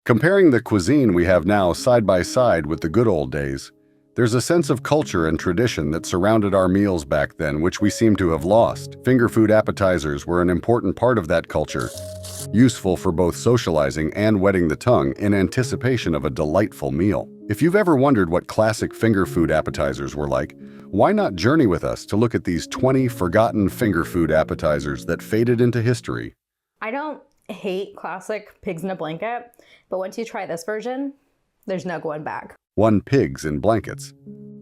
Comparing the cuisine we have now side by side with the good old days, there's a sense of culture and tradition that surrounded our meals back then which we seem to have lost. Finger food appetizers were an important part of that culture, useful for both socializing and wetting the tongue in anticipation of a delightful meal. If you've ever wondered what classic finger food appetizers were like, why not journey with us to look at these 20 forgotten finger food appetizers that faded into history? I don't hate classic pigs in a blanket, but once you try this version, there's no going back. 1. Pigs in blankets.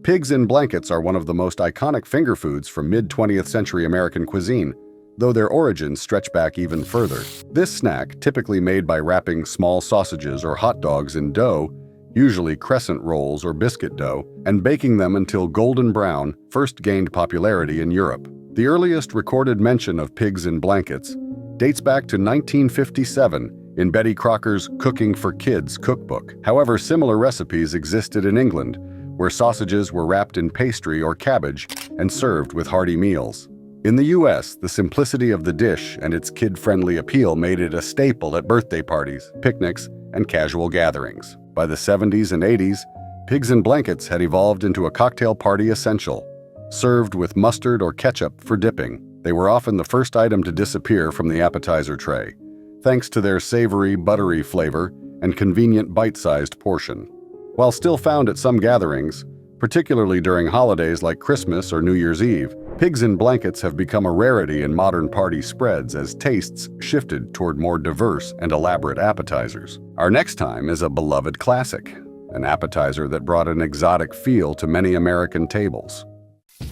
Pigs in blankets are one of the most iconic finger foods from mid-20th century American cuisine, though their origins stretch back even further. This snack, typically made by wrapping small sausages or hot dogs in dough, usually crescent rolls or biscuit dough, and baking them until golden brown, first gained popularity in Europe. The earliest recorded mention of pigs in blankets dates back to 1957 in Betty Crocker's Cooking for Kids cookbook. However, similar recipes existed in England, where sausages were wrapped in pastry or cabbage and served with hearty meals. In the US, the simplicity of the dish and its kid-friendly appeal made it a staple at birthday parties, picnics, and casual gatherings. By the 70s and 80s, pigs in blankets had evolved into a cocktail party essential, served with mustard or ketchup for dipping. They were often the first item to disappear from the appetizer tray, thanks to their savory, buttery flavor and convenient bite-sized portion. While still found at some gatherings, particularly during holidays like Christmas or New Year's Eve, pigs in blankets have become a rarity in modern party spreads as tastes shifted toward more diverse and elaborate appetizers. Our next time is a beloved classic, an appetizer that brought an exotic feel to many American tables.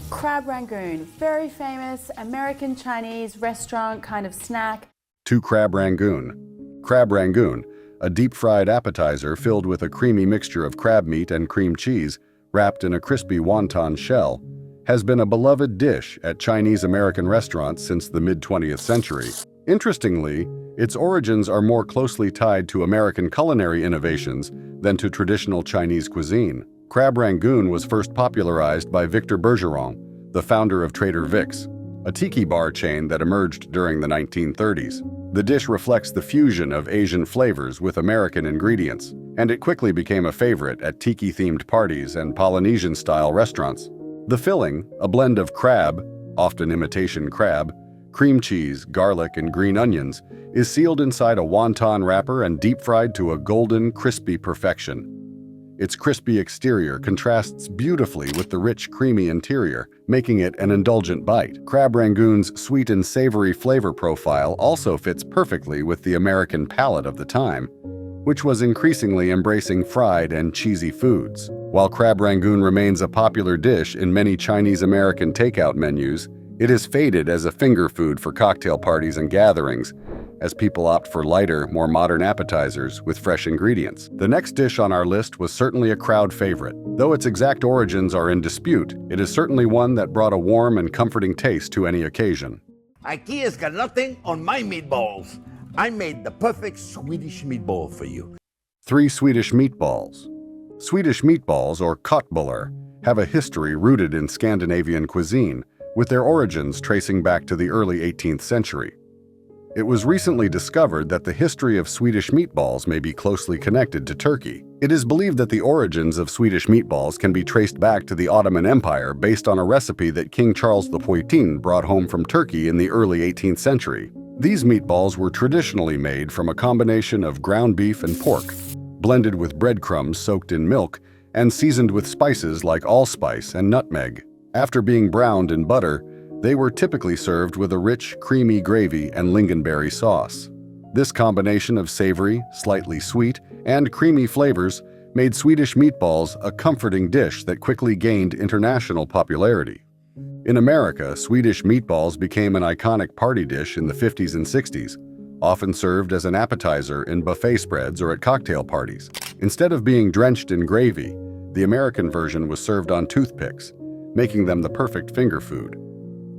Crab Rangoon, very famous American Chinese restaurant kind of snack. 2. Crab Rangoon. Crab Rangoon, a deep-fried appetizer filled with a creamy mixture of crab meat and cream cheese wrapped in a crispy wonton shell, has been a beloved dish at Chinese-American restaurants since the mid-20th century. Interestingly, its origins are more closely tied to American culinary innovations than to traditional Chinese cuisine. Crab Rangoon was first popularized by Victor Bergeron, the founder of Trader Vic's, a tiki bar chain that emerged during the 1930s. The dish reflects the fusion of Asian flavors with American ingredients, and it quickly became a favorite at tiki-themed parties and Polynesian-style restaurants. The filling, a blend of crab, often imitation crab, cream cheese, garlic, and green onions, is sealed inside a wonton wrapper and deep-fried to a golden, crispy perfection. Its crispy exterior contrasts beautifully with the rich, creamy interior, making it an indulgent bite. Crab Rangoon's sweet and savory flavor profile also fits perfectly with the American palate of the time, which was increasingly embracing fried and cheesy foods. While Crab Rangoon remains a popular dish in many Chinese-American takeout menus, it has faded as a finger food for cocktail parties and gatherings, as people opt for lighter, more modern appetizers with fresh ingredients. The next dish on our list was certainly a crowd favorite. Though its exact origins are in dispute, it is certainly one that brought a warm and comforting taste to any occasion. IKEA's got nothing on my meatballs. I made the perfect Swedish meatball for you. 3. Swedish meatballs. Swedish meatballs, or köttbullar, have a history rooted in Scandinavian cuisine, with their origins tracing back to the early 18th century. It was recently discovered that the history of Swedish meatballs may be closely connected to Turkey. It is believed that the origins of Swedish meatballs can be traced back to the Ottoman Empire based on a recipe that King Charles the Poitin brought home from Turkey in the early 18th century. These meatballs were traditionally made from a combination of ground beef and pork, blended with breadcrumbs soaked in milk, and seasoned with spices like allspice and nutmeg. After being browned in butter, they were typically served with a rich, creamy gravy and lingonberry sauce. This combination of savory, slightly sweet, and creamy flavors made Swedish meatballs a comforting dish that quickly gained international popularity. In America, Swedish meatballs became an iconic party dish in the 50s and 60s, often served as an appetizer in buffet spreads or at cocktail parties. Instead of being drenched in gravy, the American version was served on toothpicks, making them the perfect finger food.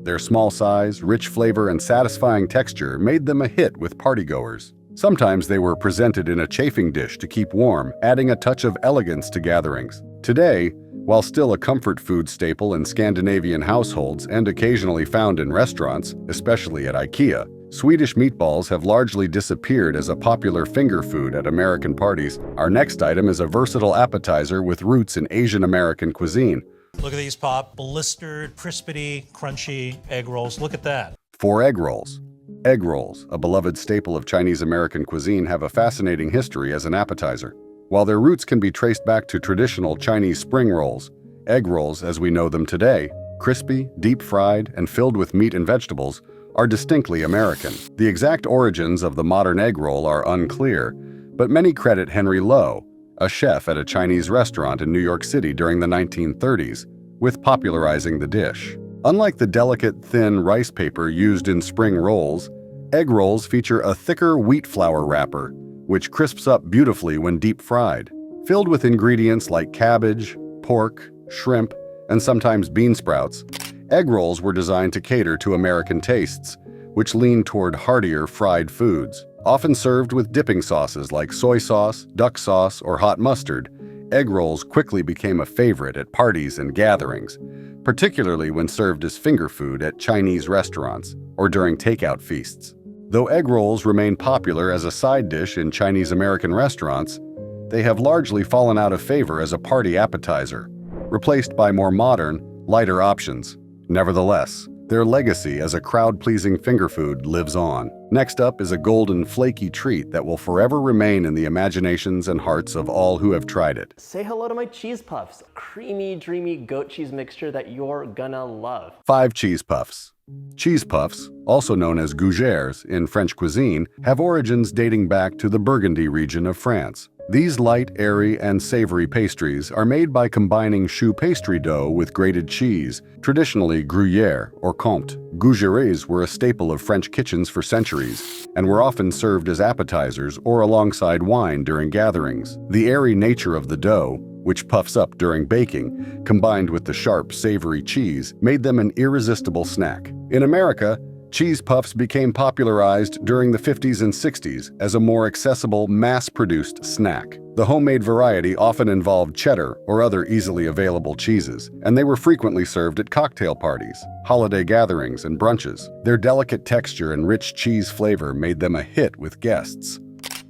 Their small size, rich flavor, and satisfying texture made them a hit with partygoers. Sometimes they were presented in a chafing dish to keep warm, adding a touch of elegance to gatherings. Today, while still a comfort food staple in Scandinavian households and occasionally found in restaurants, especially at IKEA, Swedish meatballs have largely disappeared as a popular finger food at American parties. Our next item is a versatile appetizer with roots in Asian American cuisine. Look at these pop, blistered, crispity, crunchy egg rolls. Look at that. 4 egg rolls. Egg rolls, a beloved staple of Chinese American cuisine, have a fascinating history as an appetizer. While their roots can be traced back to traditional Chinese spring rolls, egg rolls as we know them today, crispy, deep-fried, and filled with meat and vegetables, are distinctly American. The exact origins of the modern egg roll are unclear, but many credit Henry Lo, a chef at a Chinese restaurant in New York City during the 1930s, with popularizing the dish. Unlike the delicate, thin rice paper used in spring rolls, egg rolls feature a thicker wheat flour wrapper, which crisps up beautifully when deep fried. Filled with ingredients like cabbage, pork, shrimp, and sometimes bean sprouts, egg rolls were designed to cater to American tastes, which lean toward heartier fried foods. Often served with dipping sauces like soy sauce, duck sauce, or hot mustard, egg rolls quickly became a favorite at parties and gatherings, particularly when served as finger food at Chinese restaurants or during takeout feasts. Though egg rolls remain popular as a side dish in Chinese American restaurants, they have largely fallen out of favor as a party appetizer, replaced by more modern, lighter options. Nevertheless, their legacy as a crowd-pleasing finger food lives on. Next up is a golden, flaky treat that will forever remain in the imaginations and hearts of all who have tried it. Say hello to my cheese puffs, creamy, dreamy goat cheese mixture that you're gonna love. 5 cheese puffs. Cheese puffs, also known as gougères in French cuisine, have origins dating back to the Burgundy region of France. These light, airy, and savory pastries are made by combining choux pastry dough with grated cheese, traditionally Gruyère or Comte. Gougères were a staple of French kitchens for centuries and were often served as appetizers or alongside wine during gatherings. The airy nature of the dough, which puffs up during baking, combined with the sharp, savory cheese, made them an irresistible snack. In America, cheese puffs became popularized during the 50s and 60s as a more accessible, mass-produced snack. The homemade variety often involved cheddar or other easily available cheeses, and they were frequently served at cocktail parties, holiday gatherings, and brunches. Their delicate texture and rich cheese flavor made them a hit with guests.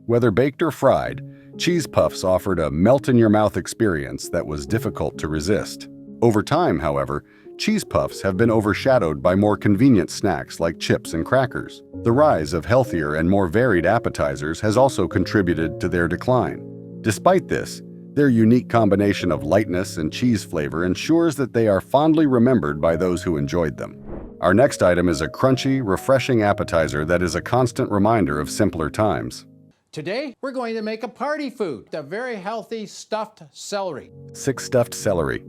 Whether baked or fried, cheese puffs offered a melt-in-your-mouth experience that was difficult to resist. Over time, however, cheese puffs have been overshadowed by more convenient snacks like chips and crackers. The rise of healthier and more varied appetizers has also contributed to their decline. Despite this, their unique combination of lightness and cheese flavor ensures that they are fondly remembered by those who enjoyed them. Our next item is a crunchy, refreshing appetizer that is a constant reminder of simpler times. Today, we're going to make a party food, the very healthy stuffed celery. 6 stuffed celery.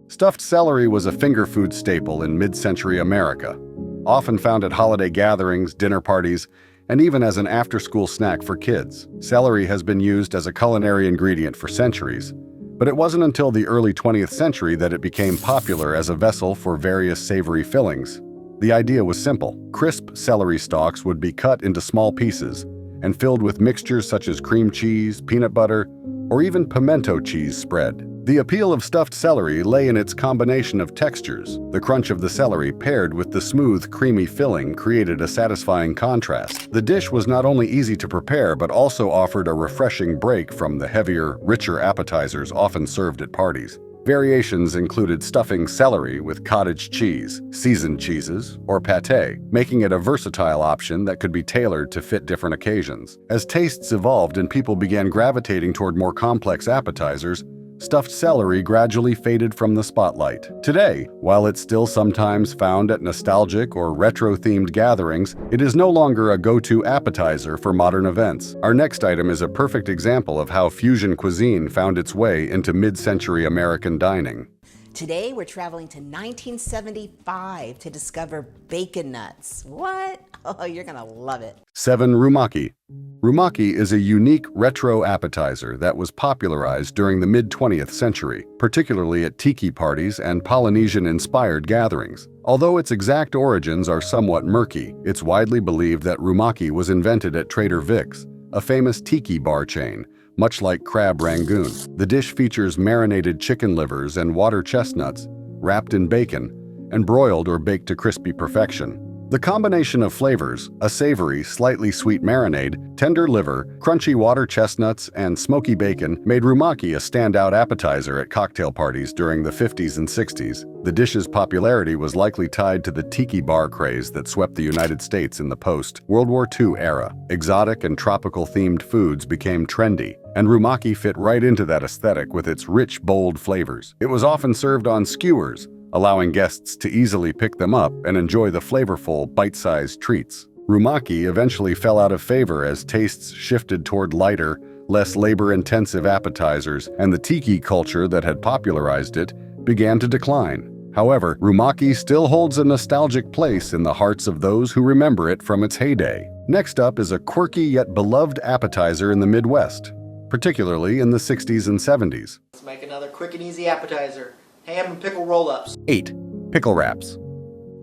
Stuffed celery was a finger food staple in mid-century America, often found at holiday gatherings, dinner parties, and even as an after-school snack for kids. Celery has been used as a culinary ingredient for centuries, but it wasn't until the early 20th century that it became popular as a vessel for various savory fillings. The idea was simple. Crisp celery stalks would be cut into small pieces and filled with mixtures such as cream cheese, peanut butter, or even pimento cheese spread. The appeal of stuffed celery lay in its combination of textures. The crunch of the celery paired with the smooth, creamy filling created a satisfying contrast. The dish was not only easy to prepare but also offered a refreshing break from the heavier, richer appetizers often served at parties. Variations included stuffing celery with cottage cheese, seasoned cheeses, or pâté, making it a versatile option that could be tailored to fit different occasions. As tastes evolved and people began gravitating toward more complex appetizers, stuffed celery gradually faded from the spotlight. Today, while it's still sometimes found at nostalgic or retro-themed gatherings, it is no longer a go-to appetizer for modern events. Our next item is a perfect example of how fusion cuisine found its way into mid-century American dining. Today, we're traveling to 1975 to discover bacon nuts. What? Oh, you're gonna love it. 7. Rumaki. Rumaki is a unique retro appetizer that was popularized during the mid-20th century, particularly at tiki parties and Polynesian-inspired gatherings. Although its exact origins are somewhat murky, it's widely believed that rumaki was invented at Trader Vic's, a famous tiki bar chain, much like crab rangoon. The dish features marinated chicken livers and water chestnuts, wrapped in bacon, and broiled or baked to crispy perfection. The combination of flavors, a savory, slightly sweet marinade, tender liver, crunchy water chestnuts, and smoky bacon, made rumaki a standout appetizer at cocktail parties during the 50s and 60s. The dish's popularity was likely tied to the tiki bar craze that swept the United States in the post-World War II era. Exotic and tropical-themed foods became trendy, and rumaki fit right into that aesthetic with its rich, bold flavors. It was often served on skewers, allowing guests to easily pick them up and enjoy the flavorful, bite-sized treats. Rumaki eventually fell out of favor as tastes shifted toward lighter, less labor-intensive appetizers, and the tiki culture that had popularized it began to decline. However, rumaki still holds a nostalgic place in the hearts of those who remember it from its heyday. Next up is a quirky yet beloved appetizer in the Midwest, particularly in the 60s and 70s. Let's make another quick and easy appetizer. Ham and pickle roll-ups. 8. Pickle wraps.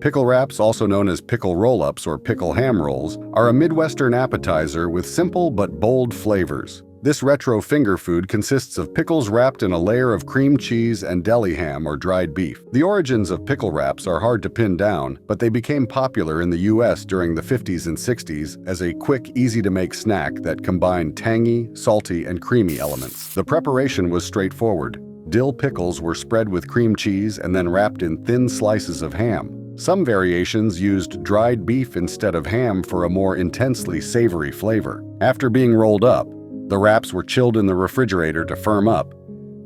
Pickle wraps, also known as pickle roll-ups or pickle ham rolls, are a Midwestern appetizer with simple but bold flavors. This retro finger food consists of pickles wrapped in a layer of cream cheese and deli ham or dried beef. The origins of pickle wraps are hard to pin down, but they became popular in the U.S. during the 50s and 60s as a quick, easy-to-make snack that combined tangy, salty, and creamy elements. The preparation was straightforward. Dill pickles were spread with cream cheese and then wrapped in thin slices of ham. Some variations used dried beef instead of ham for a more intensely savory flavor. After being rolled up, the wraps were chilled in the refrigerator to firm up,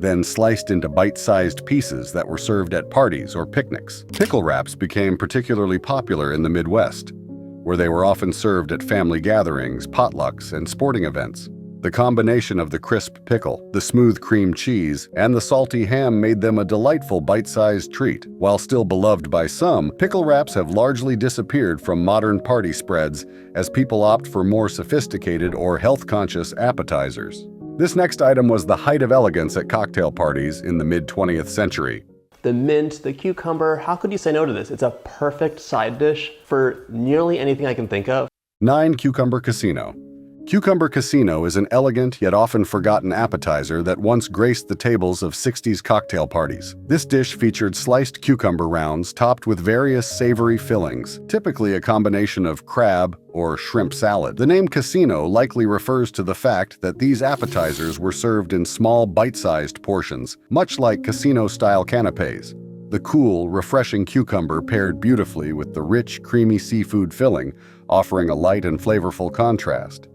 then sliced into bite-sized pieces that were served at parties or picnics. Pickle wraps became particularly popular in the Midwest, where they were often served at family gatherings, potlucks, and sporting events. The combination of the crisp pickle, the smooth cream cheese, and the salty ham made them a delightful bite-sized treat. While still beloved by some, pickle wraps have largely disappeared from modern party spreads as people opt for more sophisticated or health-conscious appetizers. This next item was the height of elegance at cocktail parties in the mid-20th century. The mint, the cucumber, how could you say no to this? It's a perfect side dish for nearly anything I can think of. 9. Cucumber Casino. Cucumber Casino is an elegant yet often forgotten appetizer that once graced the tables of 60s cocktail parties. This dish featured sliced cucumber rounds topped with various savory fillings, typically a combination of crab or shrimp salad. The name casino likely refers to the fact that these appetizers were served in small bite-sized portions, much like casino-style canapes. The cool, refreshing cucumber paired beautifully with the rich, creamy seafood filling, offering a light and flavorful contrast.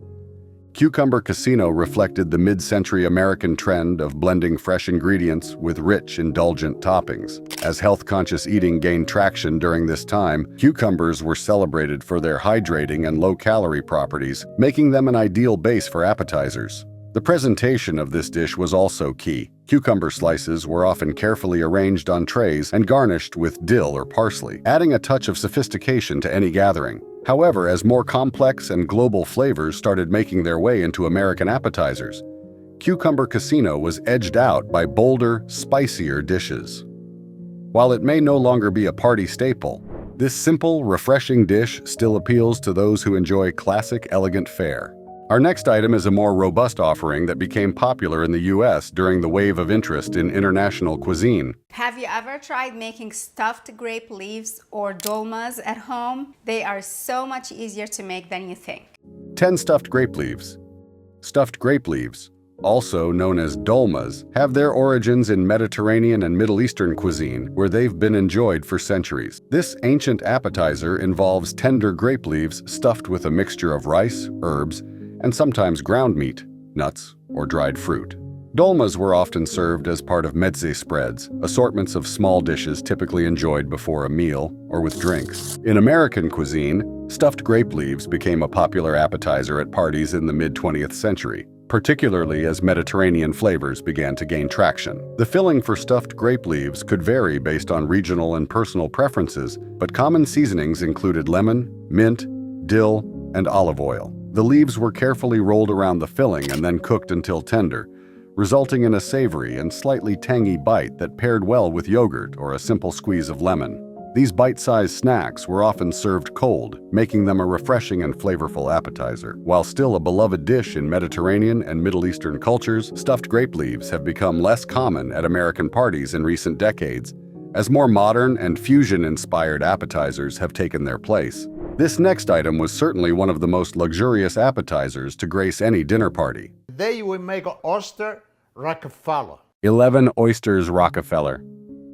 Cucumber Casino reflected the mid-century American trend of blending fresh ingredients with rich, indulgent toppings. As health-conscious eating gained traction during this time, cucumbers were celebrated for their hydrating and low-calorie properties, making them an ideal base for appetizers. The presentation of this dish was also key. Cucumber slices were often carefully arranged on trays and garnished with dill or parsley, adding a touch of sophistication to any gathering. However, as more complex and global flavors started making their way into American appetizers, Cucumber Casino was edged out by bolder, spicier dishes. While it may no longer be a party staple, this simple, refreshing dish still appeals to those who enjoy classic, elegant fare. Our next item is a more robust offering that became popular in the U.S. during the wave of interest in international cuisine. Have you ever tried making stuffed grape leaves or dolmas at home? They are so much easier to make than you think. 10. Stuffed grape leaves. Stuffed grape leaves, also known as dolmas, have their origins in Mediterranean and Middle Eastern cuisine, where they've been enjoyed for centuries. This ancient appetizer involves tender grape leaves stuffed with a mixture of rice, herbs, and sometimes ground meat, nuts, or dried fruit. Dolmas were often served as part of mezze spreads, assortments of small dishes typically enjoyed before a meal or with drinks. In American cuisine, stuffed grape leaves became a popular appetizer at parties in the mid-20th century, particularly as Mediterranean flavors began to gain traction. The filling for stuffed grape leaves could vary based on regional and personal preferences, but common seasonings included lemon, mint, dill, and olive oil. The leaves were carefully rolled around the filling and then cooked until tender, resulting in a savory and slightly tangy bite that paired well with yogurt or a simple squeeze of lemon. These bite-sized snacks were often served cold, making them a refreshing and flavorful appetizer. While still a beloved dish in Mediterranean and Middle Eastern cultures, stuffed grape leaves have become less common at American parties in recent decades, as more modern and fusion-inspired appetizers have taken their place. This next item was certainly one of the most luxurious appetizers to grace any dinner party. Today we make oyster Rockefeller. 11 Oysters Rockefeller.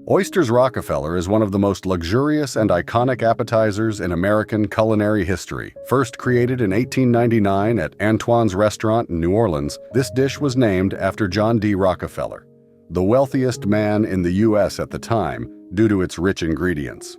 Oysters Rockefeller is one of the most luxurious and iconic appetizers in American culinary history. First created in 1899 at Antoine's Restaurant in New Orleans, this dish was named after John D. Rockefeller, the wealthiest man in the U.S. at the time, due to its rich ingredients.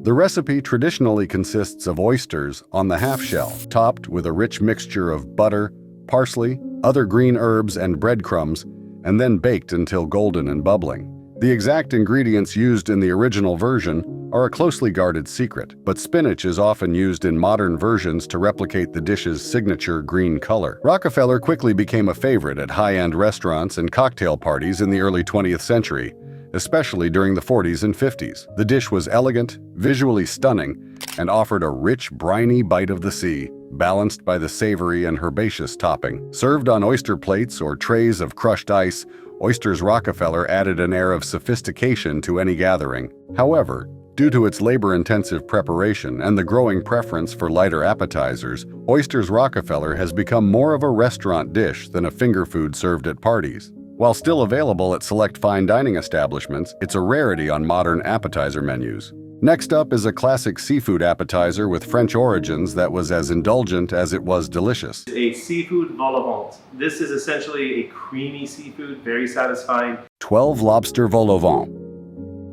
The recipe traditionally consists of oysters on the half-shell, topped with a rich mixture of butter, parsley, other green herbs, and breadcrumbs, and then baked until golden and bubbling. The exact ingredients used in the original version are a closely guarded secret, but spinach is often used in modern versions to replicate the dish's signature green color. Rockefeller quickly became a favorite at high-end restaurants and cocktail parties in the early 20th century, especially during the 40s and 50s. The dish was elegant, visually stunning, and offered a rich, briny bite of the sea, balanced by the savory and herbaceous topping. Served on oyster plates or trays of crushed ice, Oysters Rockefeller added an air of sophistication to any gathering. However, due to its labor-intensive preparation and the growing preference for lighter appetizers, Oysters Rockefeller has become more of a restaurant dish than a finger food served at parties. While still available at select fine dining establishments, it's a rarity on modern appetizer menus. Next up is a classic seafood appetizer with French origins that was as indulgent as it was delicious. A seafood vol au vent. This is essentially a creamy seafood, very satisfying. 12 Lobster vol au vent.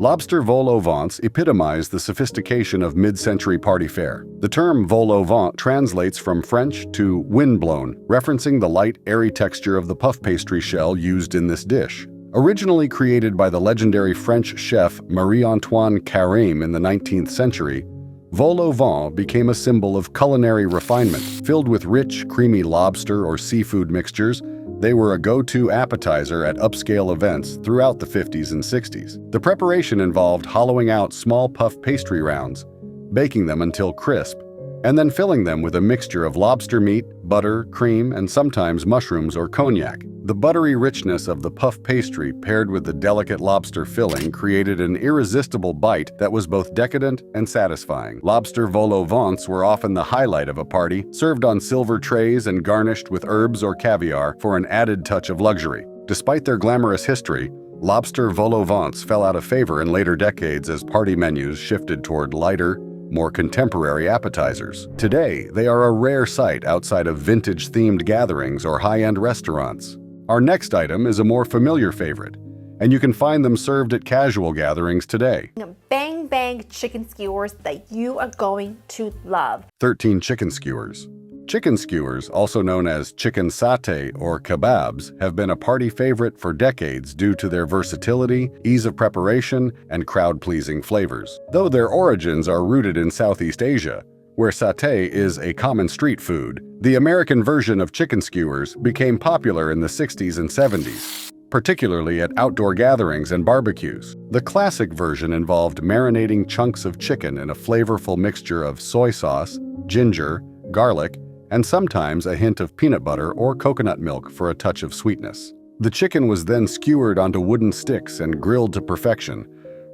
Lobster vol au vents epitomize the sophistication of mid-century party fare. The term vol au vent translates from French to windblown, referencing the light, airy texture of the puff pastry shell used in this dish. Originally created by the legendary French chef Marie-Antoine Carême in the 19th century, vol au vent became a symbol of culinary refinement. Filled with rich, creamy lobster or seafood mixtures, they were a go-to appetizer at upscale events throughout the 50s and 60s. The preparation involved hollowing out small puff pastry rounds, baking them until crisp, and then filling them with a mixture of lobster meat, butter, cream, and sometimes mushrooms or cognac. The buttery richness of the puff pastry paired with the delicate lobster filling created an irresistible bite that was both decadent and satisfying. Lobster vol au vents were often the highlight of a party, served on silver trays and garnished with herbs or caviar for an added touch of luxury. Despite their glamorous history, lobster vol au vents fell out of favor in later decades as party menus shifted toward lighter, more contemporary appetizers. Today, they are a rare sight outside of vintage-themed gatherings or high-end restaurants. Our next item is a more familiar favorite, and you can find them served at casual gatherings today. Bang bang chicken skewers that you are going to love. 13 Chicken skewers. Chicken skewers, also known as chicken satay or kebabs, have been a party favorite for decades due to their versatility, ease of preparation, and crowd-pleasing flavors. Though their origins are rooted in Southeast Asia, where satay is a common street food, the American version of chicken skewers became popular in the 60s and 70s, particularly at outdoor gatherings and barbecues. The classic version involved marinating chunks of chicken in a flavorful mixture of soy sauce, ginger, garlic, and sometimes a hint of peanut butter or coconut milk for a touch of sweetness. The chicken was then skewered onto wooden sticks and grilled to perfection,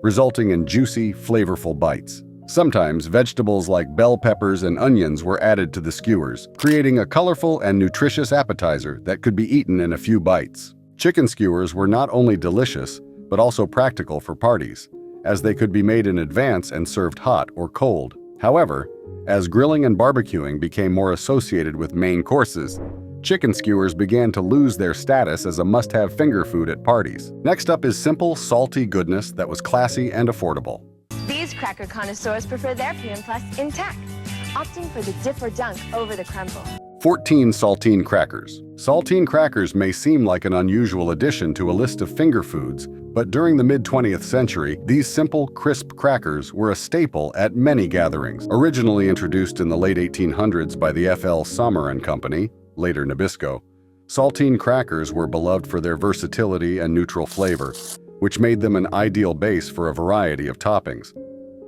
resulting in juicy, flavorful bites. Sometimes vegetables like bell peppers and onions were added to the skewers, creating a colorful and nutritious appetizer that could be eaten in a few bites. Chicken skewers were not only delicious, but also practical for parties, as they could be made in advance and served hot or cold. However, as grilling and barbecuing became more associated with main courses, chicken skewers began to lose their status as a must-have finger food at parties. Next up is simple, salty goodness that was classy and affordable. These cracker connoisseurs prefer their PM Plus intact, opting for the dip or dunk over the crumble. 14 Saltine crackers. Saltine crackers may seem like an unusual addition to a list of finger foods, but during the mid-20th century, these simple, crisp crackers were a staple at many gatherings. Originally introduced in the late 1800s by the F.L. Sommer and Company, later Nabisco, saltine crackers were beloved for their versatility and neutral flavor, which made them an ideal base for a variety of toppings.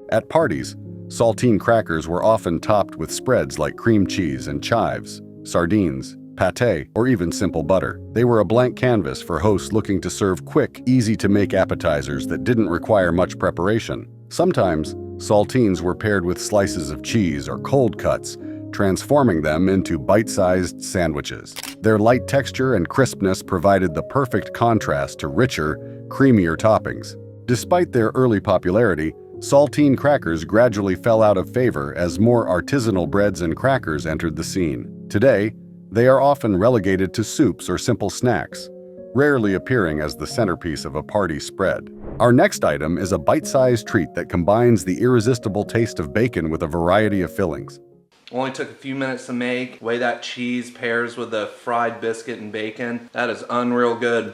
At parties, saltine crackers were often topped with spreads like cream cheese and chives, sardines, pâté, or even simple butter. They were a blank canvas for hosts looking to serve quick, easy-to-make appetizers that didn't require much preparation. Sometimes, saltines were paired with slices of cheese or cold cuts, transforming them into bite-sized sandwiches. Their light texture and crispness provided the perfect contrast to richer, creamier toppings. Despite their early popularity, saltine crackers gradually fell out of favor as more artisanal breads and crackers entered the scene. Today, they are often relegated to soups or simple snacks, rarely appearing as the centerpiece of a party spread. Our next item is a bite-sized treat that combines the irresistible taste of bacon with a variety of fillings. Only took a few minutes to make. The way that cheese pairs with the fried biscuit and bacon, that is unreal good.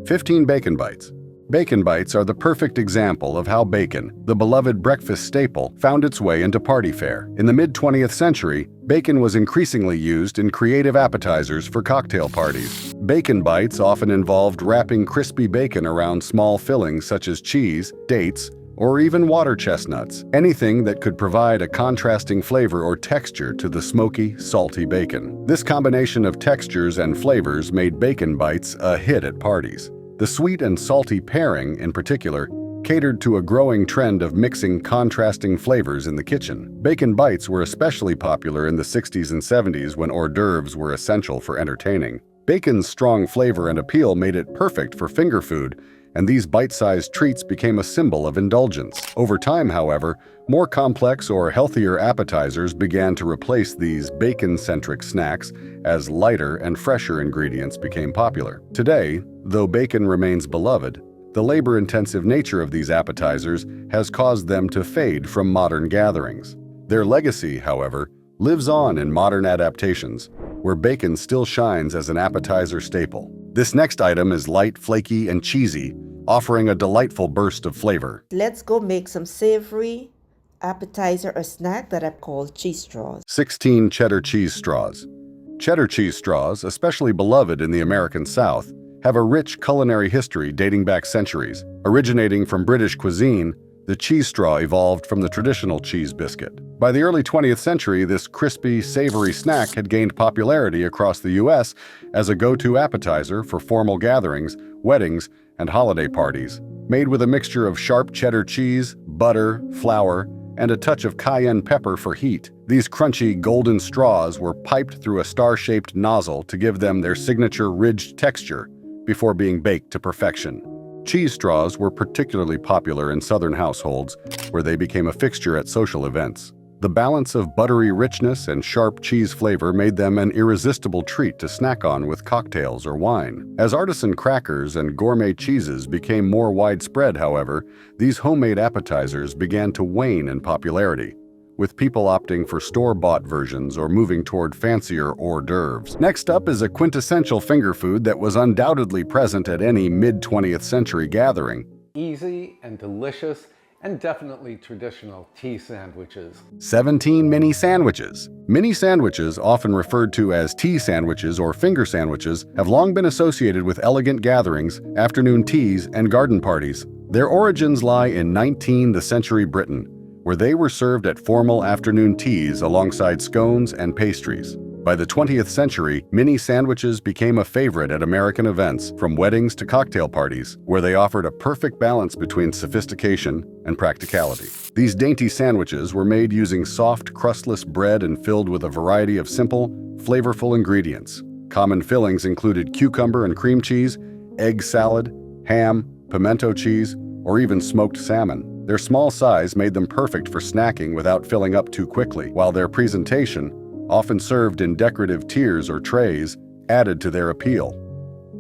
15 bacon bites. Bacon bites are the perfect example of how bacon, the beloved breakfast staple, found its way into party fare. In the mid-20th century, bacon was increasingly used in creative appetizers for cocktail parties. Bacon bites often involved wrapping crispy bacon around small fillings such as cheese, dates, or even water chestnuts, anything that could provide a contrasting flavor or texture to the smoky, salty bacon. This combination of textures and flavors made bacon bites a hit at parties. The sweet and salty pairing, in particular, catered to a growing trend of mixing contrasting flavors in the kitchen. Bacon bites were especially popular in the 60s and 70s when hors d'oeuvres were essential for entertaining. Bacon's strong flavor and appeal made it perfect for finger food, and these bite-sized treats became a symbol of indulgence. Over time, however, more complex or healthier appetizers began to replace these bacon-centric snacks as lighter and fresher ingredients became popular. Today, though bacon remains beloved, the labor-intensive nature of these appetizers has caused them to fade from modern gatherings. Their legacy, however, lives on in modern adaptations, where bacon still shines as an appetizer staple. This next item is light, flaky, and cheesy, offering a delightful burst of flavor. Let's go make some savory appetizer or snack that I've called cheese straws. 16 cheddar cheese straws. Cheddar cheese straws, especially beloved in the American South, have a rich culinary history dating back centuries. Originating from British cuisine, the cheese straw evolved from the traditional cheese biscuit. By the early 20th century, this crispy, savory snack had gained popularity across the U.S. as a go-to appetizer for formal gatherings, weddings, and holiday parties. Made with a mixture of sharp cheddar cheese, butter, flour, and a touch of cayenne pepper for heat, these crunchy golden straws were piped through a star-shaped nozzle to give them their signature ridged texture before being baked to perfection. Cheese straws were particularly popular in Southern households, where they became a fixture at social events. The balance of buttery richness and sharp cheese flavor made them an irresistible treat to snack on with cocktails or wine. As artisan crackers and gourmet cheeses became more widespread, however, these homemade appetizers began to wane in popularity, with people opting for store-bought versions or moving toward fancier hors d'oeuvres. Next up is a quintessential finger food that was undoubtedly present at any mid-20th century gathering. Easy and delicious, and definitely traditional tea sandwiches. 17 mini sandwiches. Mini sandwiches, often referred to as tea sandwiches or finger sandwiches, have long been associated with elegant gatherings, afternoon teas, and garden parties. Their origins lie in 19th century Britain, where they were served at formal afternoon teas alongside scones and pastries. By the 20th century, mini sandwiches became a favorite at American events, from weddings to cocktail parties, where they offered a perfect balance between sophistication and practicality. These dainty sandwiches were made using soft, crustless bread and filled with a variety of simple, flavorful ingredients. Common fillings included cucumber and cream cheese, egg salad, ham, pimento cheese, or even smoked salmon. Their small size made them perfect for snacking without filling up too quickly, while their presentation, often served in decorative tiers or trays, added to their appeal.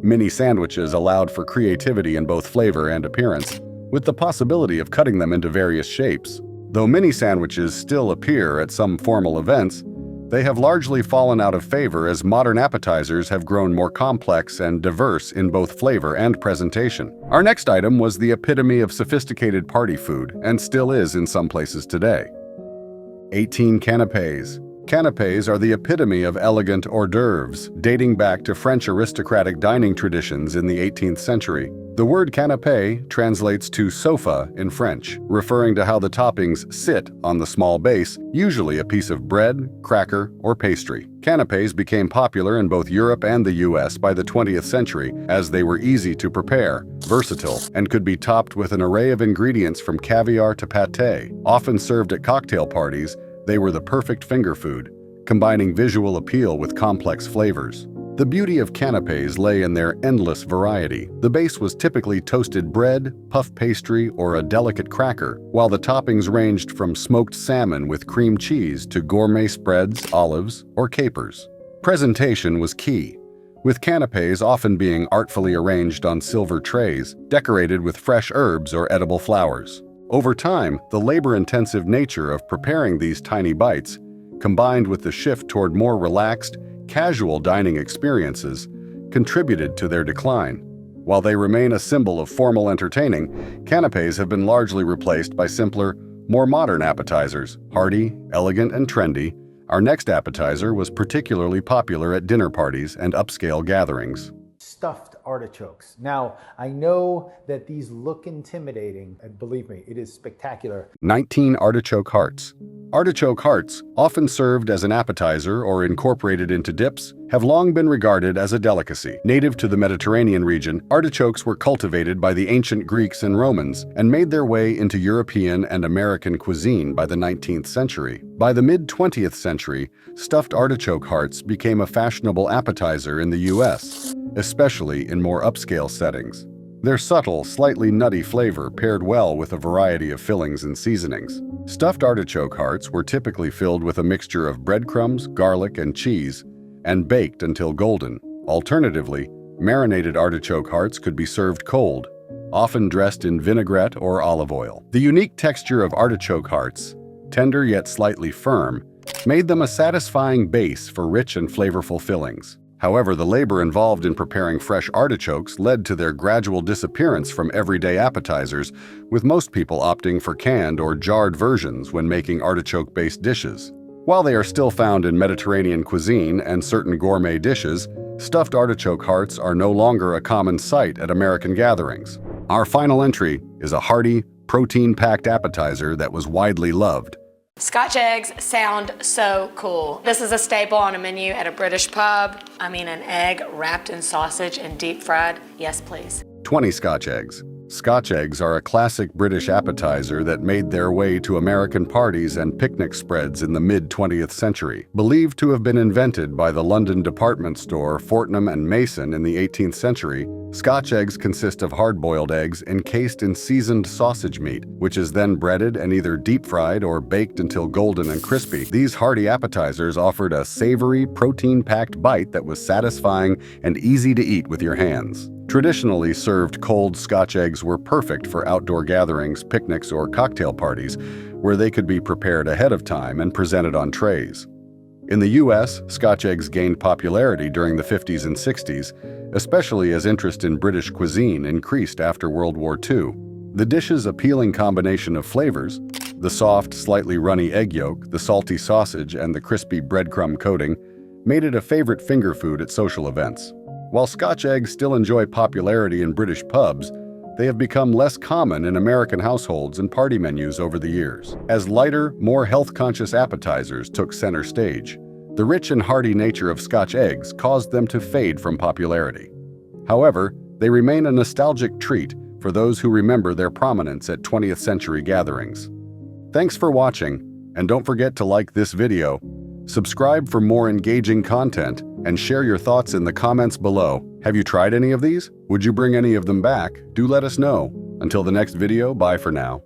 Mini sandwiches allowed for creativity in both flavor and appearance, with the possibility of cutting them into various shapes. Though mini sandwiches still appear at some formal events, they have largely fallen out of favor as modern appetizers have grown more complex and diverse in both flavor and presentation. Our next item was the epitome of sophisticated party food, and still is in some places today. 18 canapés. Canapés are the epitome of elegant hors d'oeuvres, dating back to French aristocratic dining traditions in the 18th century. The word canapé translates to sofa in French, referring to how the toppings sit on the small base, usually a piece of bread, cracker, or pastry. Canapés became popular in both Europe and the US by the 20th century, as they were easy to prepare, versatile, and could be topped with an array of ingredients from caviar to pâté. Often served at cocktail parties, they were the perfect finger food, combining visual appeal with complex flavors. The beauty of canapés lay in their endless variety. The base was typically toasted bread, puff pastry, or a delicate cracker, while the toppings ranged from smoked salmon with cream cheese to gourmet spreads, olives, or capers. Presentation was key, with canapés often being artfully arranged on silver trays, decorated with fresh herbs or edible flowers. Over time, the labor-intensive nature of preparing these tiny bites, combined with the shift toward more relaxed, casual dining experiences, contributed to their decline. While they remain a symbol of formal entertaining, canapés have been largely replaced by simpler, more modern appetizers, hearty, elegant, and trendy. Our next appetizer was particularly popular at dinner parties and upscale gatherings. Stuffed artichokes. Now, I know that these look intimidating, and believe me, it is spectacular. 19 artichoke hearts. Artichoke hearts, often served as an appetizer or incorporated into dips, have long been regarded as a delicacy. Native to the Mediterranean region, artichokes were cultivated by the ancient Greeks and Romans and made their way into European and American cuisine by the 19th century. By the mid-20th century, stuffed artichoke hearts became a fashionable appetizer in the U.S., especially in more upscale settings. Their subtle, slightly nutty flavor paired well with a variety of fillings and seasonings. Stuffed artichoke hearts were typically filled with a mixture of breadcrumbs, garlic, and cheese, and baked until golden. Alternatively, marinated artichoke hearts could be served cold, often dressed in vinaigrette or olive oil. The unique texture of artichoke hearts, tender yet slightly firm, made them a satisfying base for rich and flavorful fillings. However, the labor involved in preparing fresh artichokes led to their gradual disappearance from everyday appetizers, with most people opting for canned or jarred versions when making artichoke-based dishes. While they are still found in Mediterranean cuisine and certain gourmet dishes, stuffed artichoke hearts are no longer a common sight at American gatherings. Our final entry is a hearty, protein-packed appetizer that was widely loved. Scotch eggs sound so cool. This is a staple on a menu at a British pub. I mean, an egg wrapped in sausage and deep fried. Yes, please. 20 Scotch eggs. Scotch eggs are a classic British appetizer that made their way to American parties and picnic spreads in the mid-20th century. Believed to have been invented by the London department store Fortnum and Mason in the 18th century, Scotch eggs consist of hard-boiled eggs encased in seasoned sausage meat, which is then breaded and either deep-fried or baked until golden and crispy. These hearty appetizers offered a savory, protein-packed bite that was satisfying and easy to eat with your hands. Traditionally served cold Scotch eggs were perfect for outdoor gatherings, picnics, or cocktail parties, where they could be prepared ahead of time and presented on trays. In the U.S., Scotch eggs gained popularity during the 50s and 60s, especially as interest in British cuisine increased after World War II. The dish's appealing combination of flavors, the soft, slightly runny egg yolk, the salty sausage, and the crispy breadcrumb coating, made it a favorite finger food at social events. While Scotch eggs still enjoy popularity in British pubs, they have become less common in American households and party menus over the years. As lighter, more health-conscious appetizers took center stage, the rich and hearty nature of Scotch eggs caused them to fade from popularity. However, they remain a nostalgic treat for those who remember their prominence at 20th century gatherings. Thanks for watching, and don't forget to like this video, subscribe for more engaging content, and share your thoughts in the comments below. Have you tried any of these? Would you bring any of them back? Do let us know. Until the next video, bye for now.